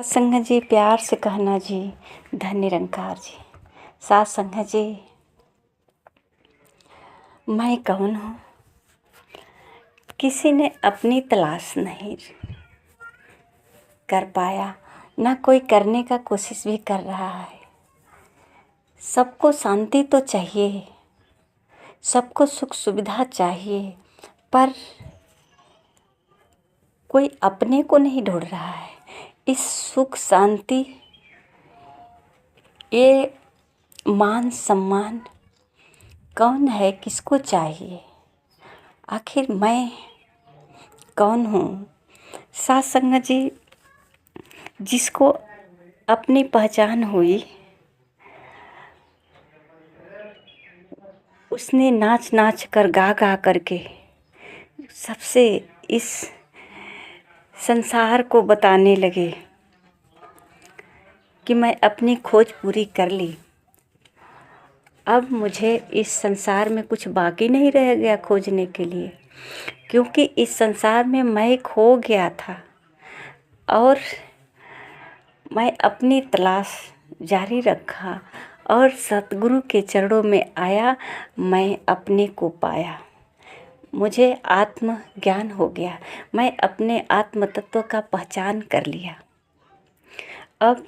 संगत जी प्यार से कहना जी, धन निरंकार जी। साथ संगत जी, मैं कौन हूँ? किसी ने अपनी तलाश नहीं कर पाया, ना कोई करने का कोशिश भी कर रहा है। सबको शांति तो चाहिए, सबको सुख सुविधा चाहिए, पर कोई अपने को नहीं ढूंढ रहा है। इस सुख शांति, ये मान सम्मान कौन है, किसको चाहिए? आखिर मैं कौन हूँ? साथ संगत जी, जिसको अपनी पहचान हुई, उसने नाच नाच कर गा गा करके सबसे इस संसार को बताने लगे कि मैं अपनी खोज पूरी कर ली। अब मुझे इस संसार में कुछ बाकी नहीं रह गया खोजने के लिए, क्योंकि इस संसार में मैं खो गया था और मैं अपनी तलाश जारी रखा और सतगुरु के चरणों में आया। मैं अपने को पाया, मुझे आत्म ज्ञान हो गया, मैं अपने आत्म तत्व का पहचान कर लिया। अब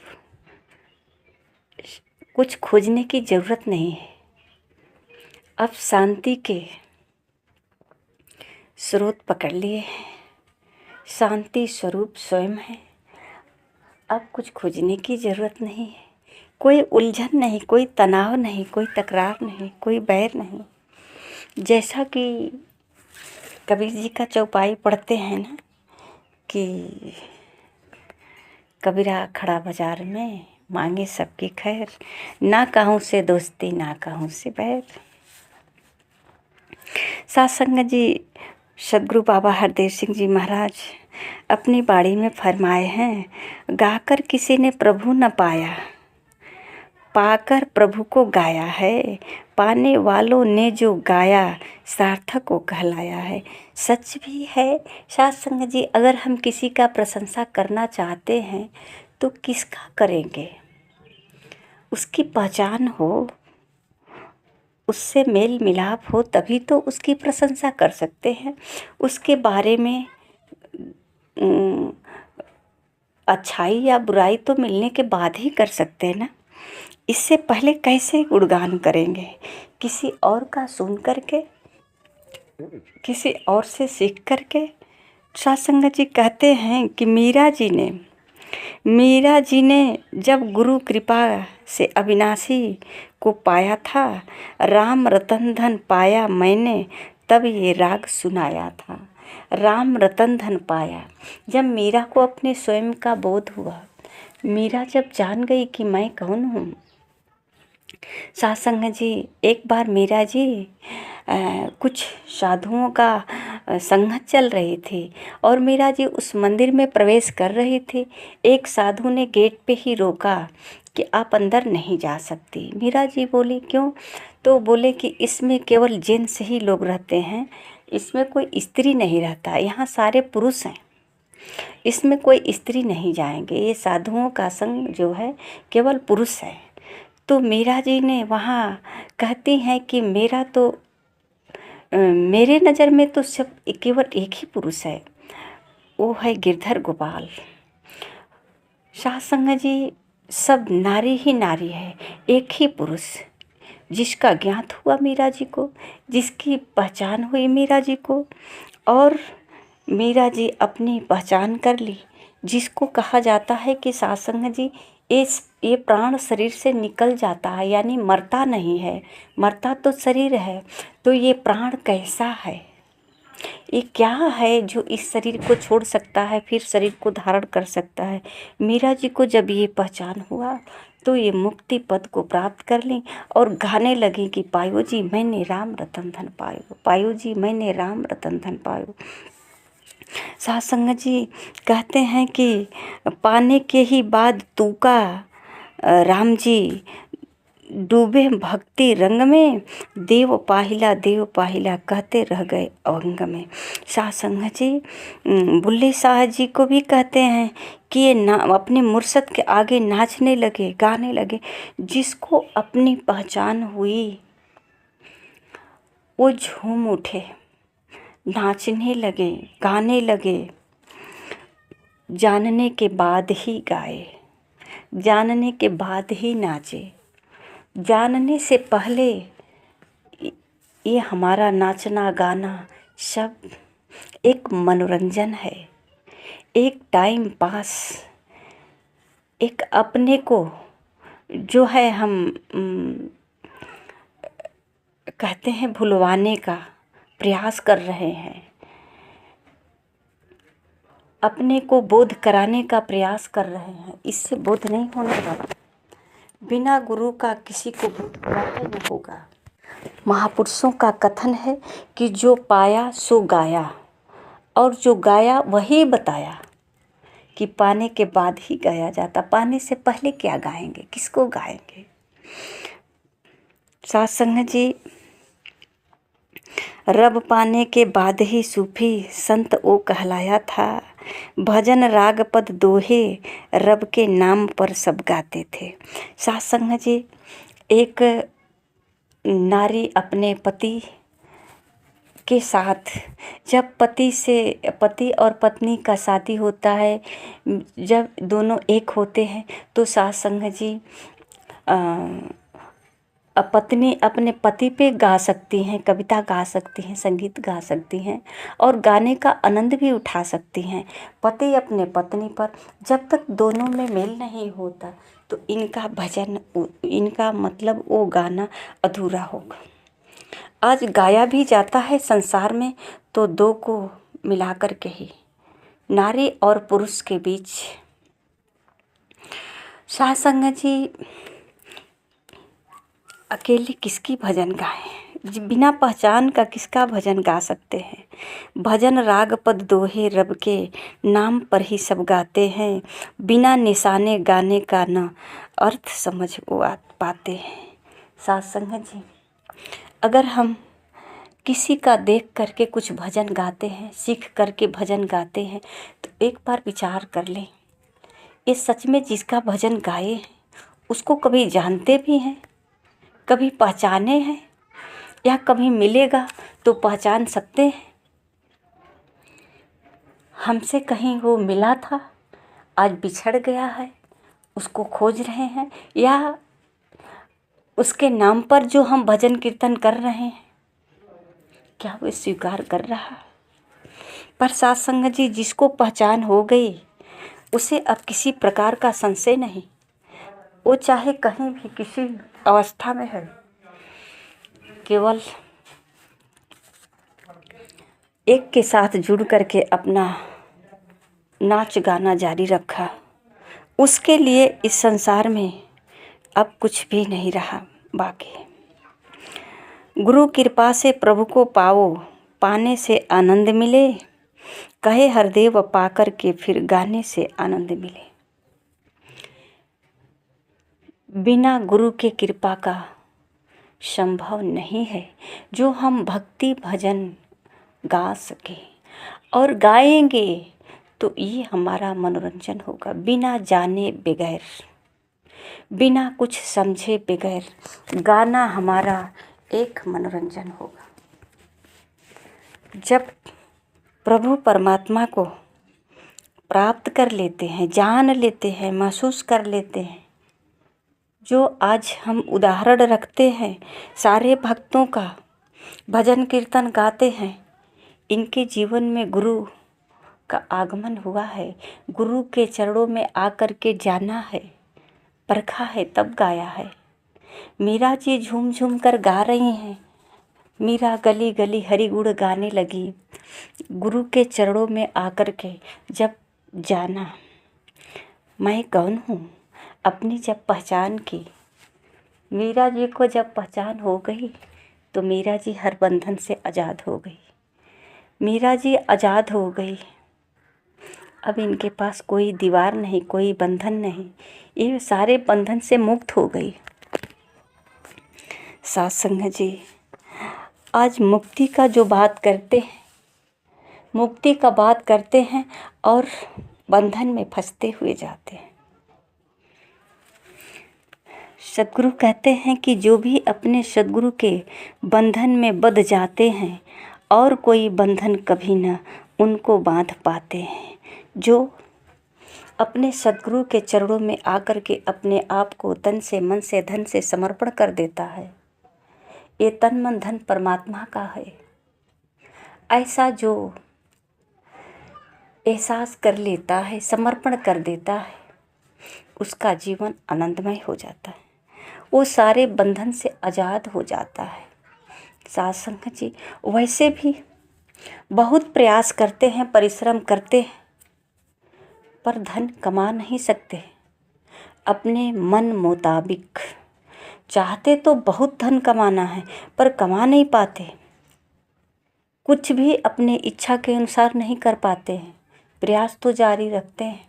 कुछ खोजने की ज़रूरत नहीं है। अब शांति के स्रोत पकड़ लिए हैं, शांति स्वरूप स्वयं है। अब कुछ खोजने की ज़रूरत नहीं है। कोई उलझन नहीं, कोई तनाव नहीं, कोई तकरार नहीं, कोई बैर नहीं। जैसा कि कबीर जी का चौपाई पढ़ते हैं ना कि कबीरा खड़ा बाजार में मांगे सबकी खैर, ना कहूँ से दोस्ती ना कहूँ से बैर। साथ संगत जी, सदगुरु बाबा हरदेव सिंह जी महाराज अपनी बाणी में फरमाए हैं, गाकर किसी ने प्रभु न पाया, पाकर प्रभु को गाया है, पाने वालों ने जो गाया सार्थक को कहलाया है। सच भी है साथ संगत जी, अगर हम किसी का प्रशंसा करना चाहते हैं तो किसका करेंगे? उसकी पहचान हो, उससे मेल मिलाप हो, तभी तो उसकी प्रशंसा कर सकते हैं। उसके बारे में अच्छाई या बुराई तो मिलने के बाद ही कर सकते हैं ना। इससे पहले कैसे गुणगान करेंगे? किसी और का सुन करके, किसी और से सीख करके। साथ संगत जी कहते हैं कि मीरा जी ने जब गुरु कृपा से अविनाशी को पाया था, राम रतन धन पाया मैंने तब ये राग सुनाया था। राम रतन धन पाया, जब मीरा को अपने स्वयं का बोध हुआ, मीरा जब जान गई कि मैं कौन हूँ। साथ संगत जी, एक बार मीरा जी कुछ साधुओं का संगत चल रही थी और मीरा जी उस मंदिर में प्रवेश कर रही थी। एक साधु ने गेट पे ही रोका कि आप अंदर नहीं जा सकती। मीरा जी बोली क्यों? तो बोले कि इसमें केवल जेंट्स ही लोग रहते हैं, इसमें कोई स्त्री नहीं रहता, यहाँ सारे पुरुष हैं, इसमें कोई स्त्री नहीं जाएंगे, ये साधुओं का संग जो है केवल पुरुष है। तो मीरा जी ने वहाँ कहती हैं कि मेरे नज़र में तो सब केवल एक ही पुरुष है, वो है गिरधर गोपाल। साथ संगत जी, सब नारी ही नारी है, एक ही पुरुष जिसका ज्ञात हुआ मीरा जी को, जिसकी पहचान हुई मीरा जी को, और मीरा जी अपनी पहचान कर ली। जिसको कहा जाता है कि साथ संगत जी, ये प्राण शरीर से निकल जाता है, यानी मरता नहीं है, मरता तो शरीर है, तो ये प्राण कैसा है, ये क्या है जो इस शरीर को छोड़ सकता है, फिर शरीर को धारण कर सकता है। मीरा जी को जब ये पहचान हुआ तो ये मुक्ति पद को प्राप्त कर ली और गाने लगी कि पायो जी मैंने राम रतन धन पायो, पायो जी मैंने राम रतन धन पायो। साथ संगत जी कहते हैं कि पाने के ही बाद तूका राम जी डूबे भक्ति रंग में, देव पाहिला कहते रह गए अवंग में। शाह संघ जी बुल्ले शाह जी को भी कहते हैं कि ये ना अपने मुर्शद के आगे नाचने लगे, गाने लगे। जिसको अपनी पहचान हुई वो झूम उठे, नाचने लगे, गाने लगे। जानने के बाद ही गाए, जानने के बाद ही नाचे। जानने से पहले ये हमारा नाचना गाना सब एक मनोरंजन है, एक टाइम पास, एक अपने को जो है हम कहते हैं भुलवाने का प्रयास कर रहे हैं, अपने को बोध कराने का प्रयास कर रहे हैं। इससे बोध नहीं होने वाला। बिना गुरु का किसी को बोध प्राप्त नहीं होगा। महापुरुषों का कथन है कि जो पाया सो गाया, और जो गाया वही बताया। कि पाने के बाद ही गाया जाता, पाने से पहले क्या गाएंगे, किसको गाएंगे। साथ संग जी रब पाने के बाद ही सूफी संत ओ कहलाया था। भजन राग पद दोहे रब के नाम पर सब गाते थे। साथ संग जी एक नारी अपने पति के साथ, जब पति और पत्नी का शादी होता है, जब दोनों एक होते हैं तो सास संग जी पत्नी अपने पति पे गा सकती हैं, कविता गा सकती हैं, संगीत गा सकती हैं और गाने का आनंद भी उठा सकती हैं। पति अपने पत्नी पर, जब तक दोनों में मेल नहीं होता तो इनका भजन, इनका मतलब वो गाना अधूरा होगा। आज गाया भी जाता है संसार में तो दो को मिलाकर के ही, नारी और पुरुष के बीच। साथ संग जी अकेले किसकी भजन गाएं, बिना पहचान का किसका भजन गा सकते हैं। भजन राग पद दोहे रब के नाम पर ही सब गाते हैं। बिना निशाने गाने का न अर्थ समझ वो पाते हैं। साथ संग जी अगर हम किसी का देख करके कुछ भजन गाते हैं, सीख करके भजन गाते हैं, तो एक बार विचार कर लें, ये सच में जिसका भजन गाए हैं उसको कभी जानते भी हैं, कभी पहचाने हैं, या कभी मिलेगा तो पहचान सकते हैं। हमसे कहीं वो मिला था, आज बिछड़ गया है, उसको खोज रहे हैं, या उसके नाम पर जो हम भजन कीर्तन कर रहे हैं क्या वो स्वीकार कर रहा। पर साथ संग जी जिसको पहचान हो गई उसे अब किसी प्रकार का संशय नहीं। वो चाहे कहीं भी किसी अवस्था में है, केवल एक के साथ जुड़ करके अपना नाच गाना जारी रखा, उसके लिए इस संसार में अब कुछ भी नहीं रहा बाकी। गुरु कृपा से प्रभु को पाओ, पाने से आनंद मिले, कहे हरदेव पाकर के फिर गाने से आनंद मिले। बिना गुरु के कृपा का संभव नहीं है जो हम भक्ति भजन गा सके, और गाएंगे तो ये हमारा मनोरंजन होगा। बिना जाने बगैर, बिना कुछ समझे बगैर गाना हमारा एक मनोरंजन होगा। जब प्रभु परमात्मा को प्राप्त कर लेते हैं, जान लेते हैं, महसूस कर लेते हैं, जो आज हम उदाहरण रखते हैं सारे भक्तों का, भजन कीर्तन गाते हैं, इनके जीवन में गुरु का आगमन हुआ है, गुरु के चरणों में आकर के जाना है, परखा है, तब गाया है। मीरा जी झूम झूम कर गा रही हैं, मीरा गली गली हरि गुण गाने लगी। गुरु के चरणों में आकर के जब जाना, मैं कौन हूँ, अपनी जब पहचान की, मीरा जी को जब पहचान हो गई तो मीरा जी हर बंधन से आज़ाद हो गई। मीरा जी आज़ाद हो गई, अब इनके पास कोई दीवार नहीं, कोई बंधन नहीं, ये सारे बंधन से मुक्त हो गई। साथ संग जी, आज मुक्ति का जो बात करते हैं, मुक्ति का बात करते हैं और बंधन में फंसते हुए जाते हैं। सद्गुरु कहते हैं कि जो भी अपने सद्गुरु के बंधन में बंध जाते हैं और कोई बंधन कभी न उनको बांध पाते हैं। जो अपने सद्गुरु के चरणों में आकर के अपने आप को तन से, मन से, धन से समर्पण कर देता है, ये तन मन धन परमात्मा का है। ऐसा जो एहसास कर लेता है, समर्पण कर देता है, उसका जीवन आनंदमय हो जाता है, वो सारे बंधन से आज़ाद हो जाता है। साथ संगत जी, वैसे भी बहुत प्रयास करते हैं, परिश्रम करते हैं, पर धन कमा नहीं सकते। अपने मन मुताबिक चाहते तो बहुत धन कमाना है, पर कमा नहीं पाते। कुछ भी अपने इच्छा के अनुसार नहीं कर पाते हैं। प्रयास तो जारी रखते हैं,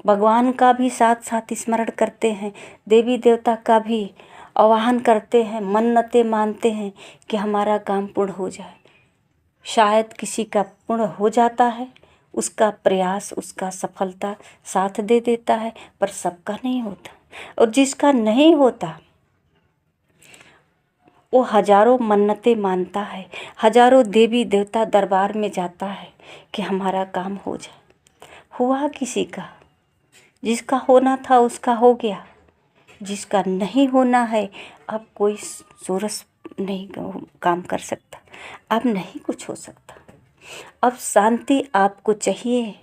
भगवान का भी साथ साथ स्मरण करते हैं, देवी देवता का भी आवाहन करते हैं, मन्नतें मानते हैं कि हमारा काम पूर्ण हो जाए। शायद किसी का पूर्ण हो जाता है, उसका प्रयास, उसका सफलता साथ दे देता है, पर सबका नहीं होता। और जिसका नहीं होता वो हजारों मन्नतें मानता है, हजारों देवी देवता दरबार में जाता है कि हमारा काम हो जाए। हुआ किसी का, जिसका होना था उसका हो गया, जिसका नहीं होना है अब कोई सोरस नहीं काम कर सकता, अब नहीं कुछ हो सकता। अब शांति आपको चाहिए,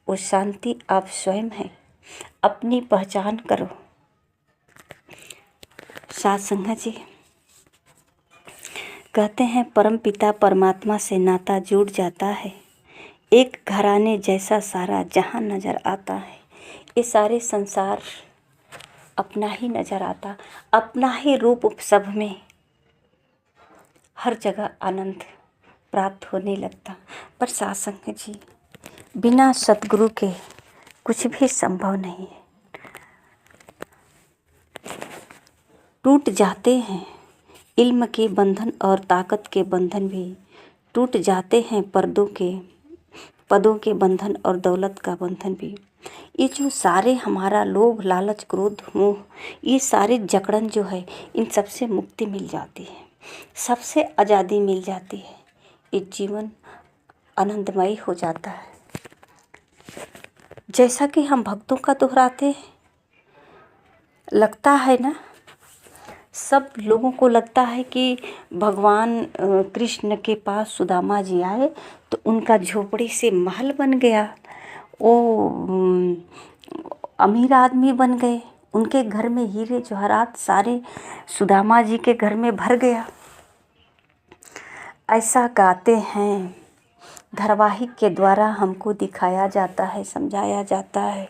वो शांति आप स्वयं हैं। अपनी पहचान करो। साथ संगत जी कहते हैं, परम पिता परमात्मा से नाता जुड़ जाता है, एक घराने जैसा सारा जहां नज़र आता है। ये सारे संसार अपना ही नज़र आता, अपना ही रूप सब में हर जगह आनंद प्राप्त होने लगता। पर साथ संगत जी, बिना सतगुरु के कुछ भी संभव नहीं है। टूट जाते हैं इल्म के बंधन और ताकत के बंधन भी टूट जाते हैं, पदों के बंधन और दौलत का बंधन भी। ये जो सारे हमारा लोभ, लालच, क्रोध, मोह, ये सारे जकड़न जो है, इन सबसे मुक्ति मिल जाती है, सबसे आज़ादी मिल जाती है। ये जीवन आनंदमय हो जाता है। जैसा कि हम भक्तों का दोहराते हैं, लगता है ना, सब लोगों को लगता है कि भगवान कृष्ण के पास सुदामा जी आए तो उनका झोपड़ी से महल बन गया, वो अमीर आदमी बन गए, उनके घर में हीरे जवाहरात सारे सुदामा जी के घर में भर गया। ऐसा गाते हैं, धारावाहिक के द्वारा हमको दिखाया जाता है, समझाया जाता है।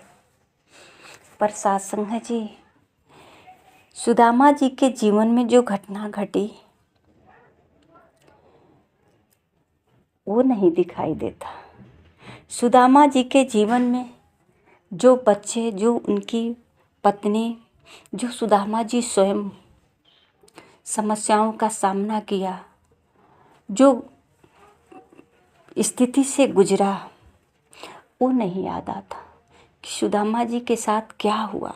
पर साथ संगत जी, सुदामा जी के जीवन में जो घटना घटी वो नहीं दिखाई देता। सुदामा जी के जीवन में जो बच्चे, जो उनकी पत्नी, जो सुदामा जी स्वयं समस्याओं का सामना किया, जो स्थिति से गुजरा, वो नहीं याद आता कि सुदामा जी के साथ क्या हुआ,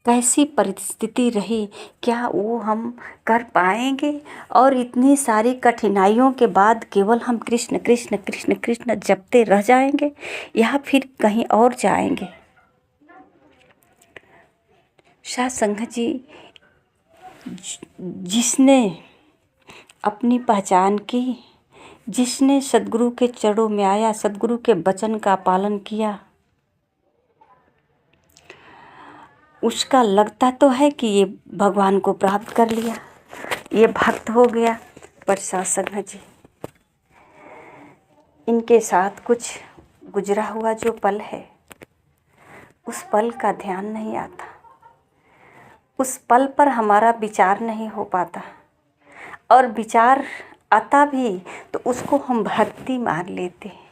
कैसी परिस्थिति रही, क्या वो हम कर पाएंगे। और इतनी सारी कठिनाइयों के बाद केवल हम कृष्ण कृष्ण कृष्ण कृष्ण जपते रह जाएंगे या फिर कहीं और जाएंगे। साथ संगत जी, जिसने अपनी पहचान की, जिसने सद्गुरु के चरणों में आया, सद्गुरु के वचन का पालन किया, उसका लगता तो है कि ये भगवान को प्राप्त कर लिया, ये भक्त हो गया। पर साथ संगत जी, इनके साथ कुछ गुजरा हुआ जो पल है, उस पल का ध्यान नहीं आता, उस पल पर हमारा विचार नहीं हो पाता, और विचार आता भी तो उसको हम भक्ति मान लेते हैं।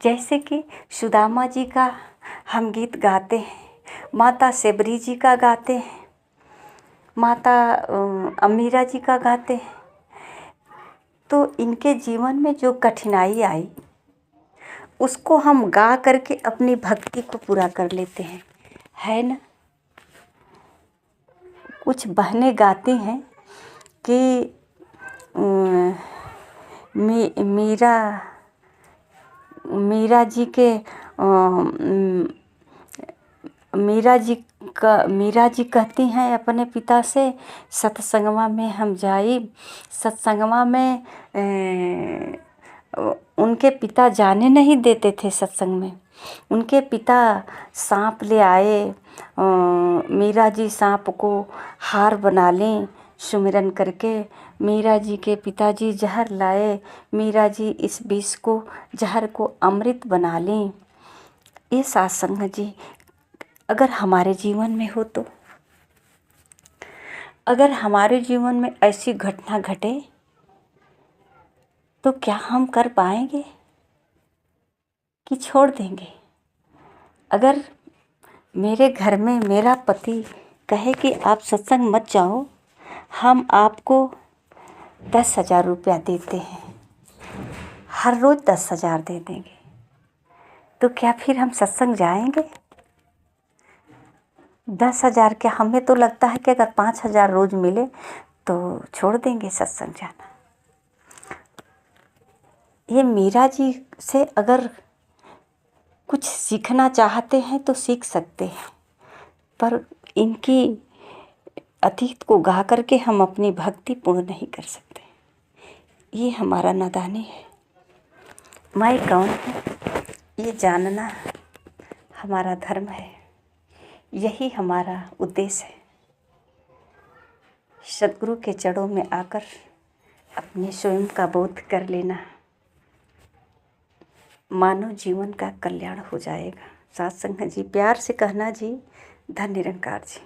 जैसे कि सुदामा जी का हम गीत गाते हैं, माता सेबरी जी का गाते हैं, माता अमीरा जी का गाते हैं, तो इनके जीवन में जो कठिनाई आई उसको हम गा करके अपनी भक्ति को पूरा कर लेते हैं, है ना। कुछ बहनें गाती हैं कि मीरा जी के मीरा जी कहती हैं अपने पिता से, सत्संगवा में हम जाई। सत्संगवा में उनके पिता जाने नहीं देते थे सत्संग में। उनके पिता सांप ले आए, मीरा जी सांप को हार बना लें सुमिरन करके। मीरा जी के पिताजी जहर लाए, मीरा जी इस विष को जहर को अमृत बना लें। ये सात संगत जी अगर हमारे जीवन में हो तो, अगर हमारे जीवन में ऐसी घटना घटे तो क्या हम कर पाएंगे कि छोड़ देंगे। अगर मेरे घर में मेरा पति कहे कि आप सत्संग मत जाओ, हम आपको 10,000 रुपया देते हैं, हर रोज़ 10,000 दे देंगे, तो क्या फिर हम सत्संग जाएंगे। 10,000 क्या, हमें तो लगता है कि अगर 5,000 रोज़ मिले तो छोड़ देंगे सत्संग जाना। ये मीरा जी से अगर कुछ सीखना चाहते हैं तो सीख सकते हैं, पर इनकी अतीत को गा करके हम अपनी भक्ति पूर्ण नहीं कर सकते। ये हमारा नादानी है। मैं कौन हूँ ये जानना हमारा धर्म है, यही हमारा उद्देश्य है। सद्गुरु के चरणों में आकर अपने स्वयं का बोध कर लेना, मानव जीवन का कल्याण हो जाएगा। सात संगत जी प्यार से कहना जी, धन निरंकार जी।